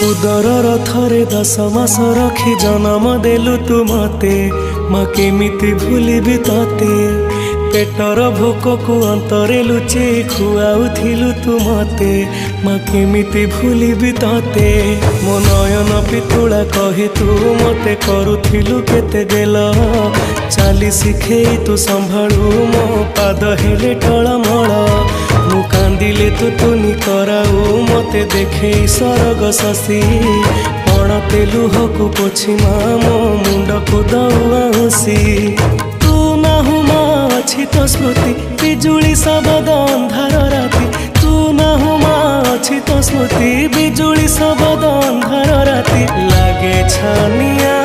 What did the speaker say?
उदर थरे 10 मास रखी जन्म देलु तू मते माँ केमिति भूलिबि तते पेटर भोक को अंतरे लुचे खुआउथिलु तू मते माँ केमिति भूलिबि तते मो नयन पितुला कही तू मते करुथिलु केते गेल चाली शिखेई तू संभाळु मो पाद हेले टळमळ मु कांदिले तू तुनी कराऊ मते देखे सरग शशि पणते लुहकु पोछि माँ मो मुंड को दौसी तू नाहु माँ अछि तो स्मृति बिजुली शब्द अंधार राति तू नाहु माँ अछि तो स्मृति बिजुली शब्द अंधार राति लागे छानिया